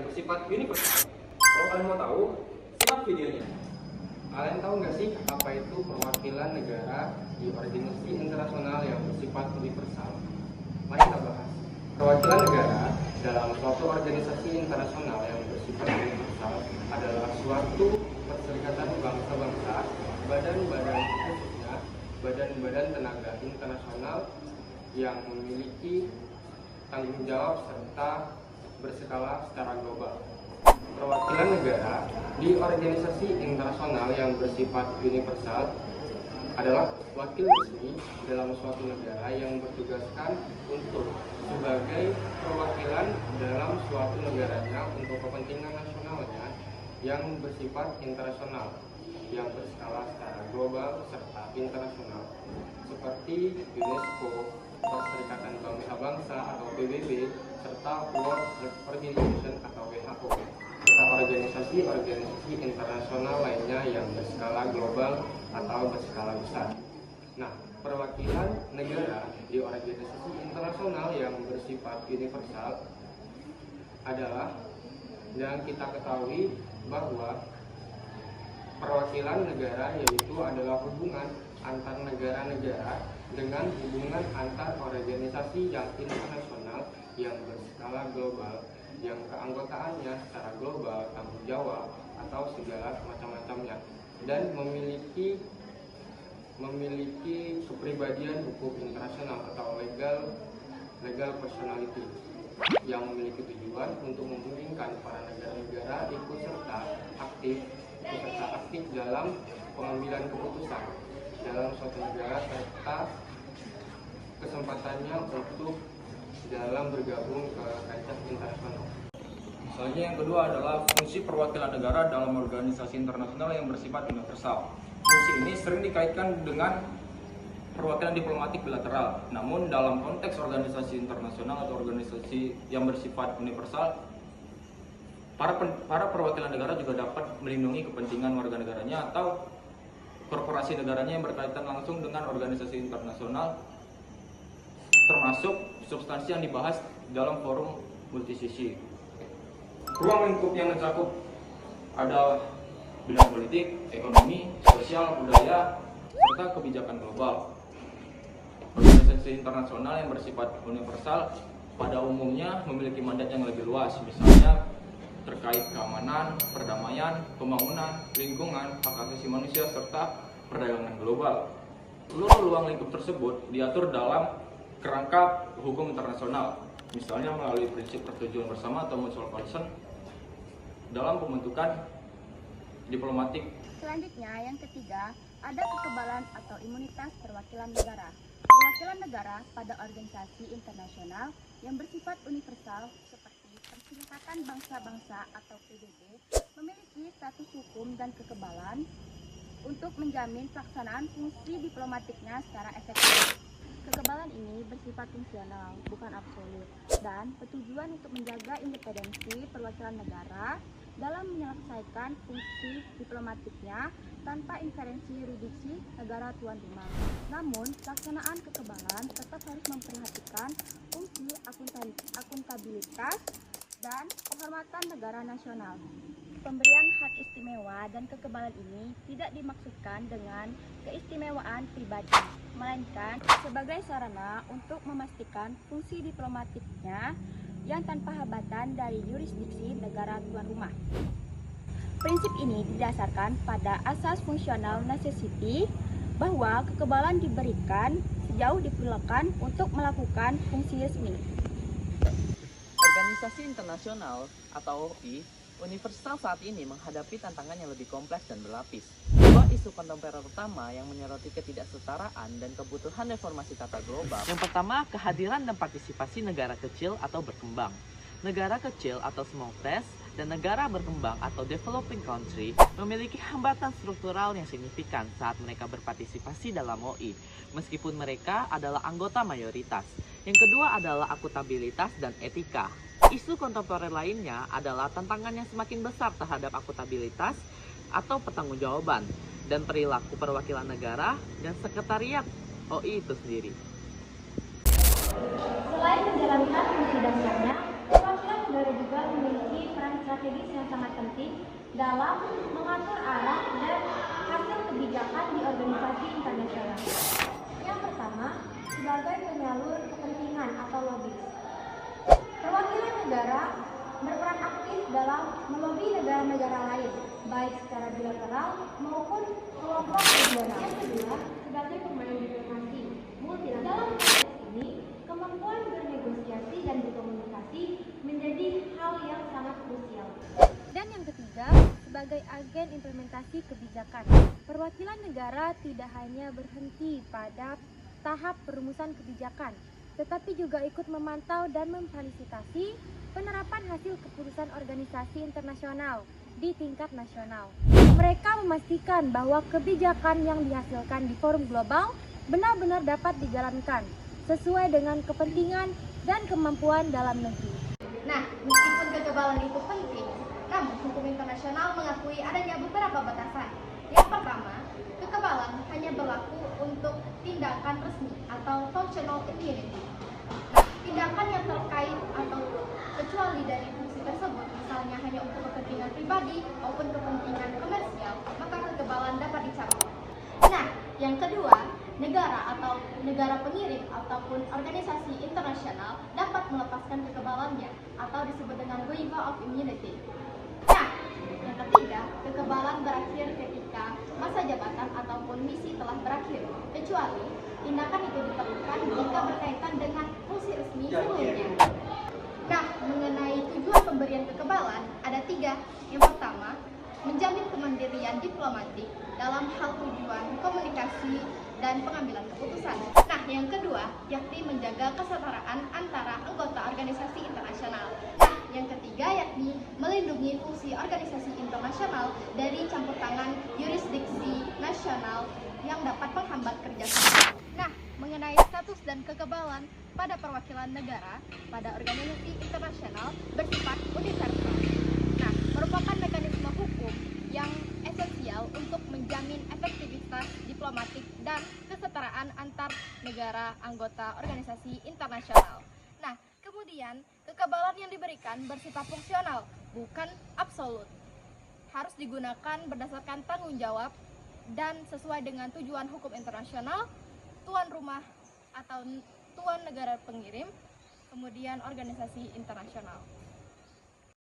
bersifat universal. Kalau kalian mau tahu, simak videonya. Kalian tahu nggak sih apa itu perwakilan negara di organisasi internasional yang bersifat universal? Mari kita bahas. Perwakilan negara dalam suatu organisasi internasional yang bersifat universal adalah suatu perserikatan bangsa-bangsa, badan-badan khususnya badan-badan tenaga internasional yang memiliki tanggung jawab serta berskala secara global. Perwakilan negara di organisasi internasional yang bersifat universal adalah wakil resmi dalam suatu negara yang bertugaskan untuk sebagai perwakilan dalam suatu negaranya untuk kepentingan nasionalnya yang bersifat internasional, yang berskala secara global serta internasional, seperti UNESCO, Perserikatan Bangsa-Bangsa atau PBB, serta World Health Organization atau WHO, serta organisasi-organisasi internasional lainnya yang berskala global atau berskala besar. Nah, perwakilan negara di organisasi internasional yang bersifat universal adalah, yang kita ketahui bahwa perwakilan negara yaitu adalah hubungan antar negara-negara dengan hubungan antar organisasi yang internasional yang berskala global, yang keanggotaannya secara global, tanggung jawab atau segala macam-macamnya, dan memiliki kepribadian hukum internasional atau legal personality yang memiliki tujuan untuk memungkinkan para negara-negara ikut serta aktif dalam pengambilan keputusan dalam suatu negara serta kesempatannya untuk dalam bergabung ke kancah internasional. Selanjutnya yang kedua adalah fungsi perwakilan negara dalam organisasi internasional yang bersifat universal. Fungsi ini sering dikaitkan dengan perwakilan diplomatik bilateral. Namun dalam konteks organisasi internasional atau organisasi yang bersifat universal, para perwakilan negara juga dapat melindungi kepentingan warga negaranya atau korporasi negaranya yang berkaitan langsung dengan organisasi internasional, termasuk substansi yang dibahas dalam forum multisisi. Ruang lingkup yang mencakup ada bidang politik, ekonomi, sosial, budaya, serta kebijakan global. Organisasi internasional yang bersifat universal pada umumnya memiliki mandat yang lebih luas, misalnya terkait keamanan, perdamaian, pembangunan, lingkungan, hak asasi manusia, serta perdagangan global. Seluruh ruang lingkup tersebut diatur dalam kerangka hukum internasional, misalnya melalui prinsip persetujuan bersama atau mutual consent dalam pembentukan diplomatik. Selanjutnya, yang ketiga, ada kekebalan atau imunitas perwakilan negara. Perwakilan negara pada organisasi internasional yang bersifat universal seperti Perserikatan Bangsa-Bangsa atau PBB memiliki status hukum dan kekebalan untuk menjamin pelaksanaan fungsi diplomatiknya secara efektif. Kekebalan ini bersifat fungsional, bukan absolut, dan bertujuan untuk menjaga independensi perwakilan negara dalam menyelesaikan fungsi diplomatiknya tanpa intervensi yurisdiksi negara tuan rumah. Namun, pelaksanaan kekebalan tetap harus memperhatikan fungsi akuntabilitas dan penghormatan negara nasional. Pemberian hak istimewa dan kekebalan ini tidak dimaksudkan dengan keistimewaan pribadi, melainkan sebagai sarana untuk memastikan fungsi diplomatiknya yang tanpa hambatan dari yurisdiksi negara tuan rumah. Prinsip ini didasarkan pada asas fungsional necessity, bahwa kekebalan diberikan sejauh diperlukan untuk melakukan fungsi resmi. Organisasi internasional atau OI universal saat ini menghadapi tantangan yang lebih kompleks dan berlapis. Dua isu kontemporer utama yang menyoroti ketidaksetaraan dan kebutuhan reformasi tata global. Yang pertama, kehadiran dan partisipasi negara kecil atau berkembang. Negara kecil atau small states dan negara berkembang atau developing country memiliki hambatan struktural yang signifikan saat mereka berpartisipasi dalam OI, meskipun mereka adalah anggota mayoritas. Yang kedua adalah akuntabilitas dan etika. Isu kontemporer lainnya adalah tantangan yang semakin besar terhadap akuntabilitas atau pertanggungjawaban dan perilaku perwakilan negara dan sekretariat OI itu sendiri. Selain menjalankan fungsi dasarnya, perwakilan negara juga memiliki peran strategis yang sangat penting dalam mengatur arah dan hasil kebijakan di organisasi internasional. Yang pertama, sebagai penyalur kepentingan atau lobis. Perwakilan negara berperan aktif dalam melobi negara-negara lain, baik secara bilateral maupun kelompok regional. Yang kedua, sebagai pemain diplomasi multilateral. Dalam konteks ini, kemampuan bernegosiasi dan berkomunikasi menjadi hal yang sangat krusial. Dan yang ketiga, sebagai agen implementasi kebijakan. Perwakilan negara tidak hanya berhenti pada tahap perumusan kebijakan, tetapi juga ikut memantau dan memfasilitasi penerapan hasil keputusan organisasi internasional di tingkat nasional. Mereka memastikan bahwa kebijakan yang dihasilkan di forum global benar-benar dapat dijalankan sesuai dengan kepentingan dan kemampuan dalam negeri. Nah, meskipun kekebalan itu penting, namun hukum internasional mengakui adanya beberapa batasan. Yang pertama, kekebalan hanya berlaku untuk tindakan resmi atau functional immunity. Nah, tindakan yang terkait atau kecuali dari fungsi tersebut, misalnya hanya untuk kepentingan pribadi maupun kepentingan komersial, maka kekebalan dapat dicabut. Nah, yang kedua, negara atau negara pengirim ataupun organisasi internasional dapat melepaskan kekebalannya atau disebut dengan waiver of immunity. Nah, yang ketiga, kekebalan berakhir ketika masa jabatan ataupun misi telah berakhir, kecuali tindakan itu diperlukan jika berkaitan dengan fungsi resmi sebelumnya. Nah, mengenai tujuan pemberian kekebalan, ada 3. Yang pertama, menjamin kemandirian diplomatik dalam hal tujuan komunikasi dan pengambilan keputusan. Nah, yang kedua, yakni menjaga kesetaraan antara anggota organisasi internasional. Nah, yang ketiga, yakni melindungi fungsi organisasi internasional dari campur tangan yurisdiksi nasional yang dapat menghambat kerjasama. Nah, mengenai status dan kekebalan pada perwakilan negara pada organisasi internasional bersifat universal. Nah, merupakan mekanisme hukum yang esensial untuk menjamin efektivitas diplomatik dan kesetaraan antar negara anggota organisasi internasional. Nah, kemudian kekebalan yang diberikan bersifat fungsional, bukan absolut. Harus digunakan berdasarkan tanggung jawab dan sesuai dengan tujuan hukum internasional, tuan rumah atau tuan negara pengirim, kemudian organisasi internasional.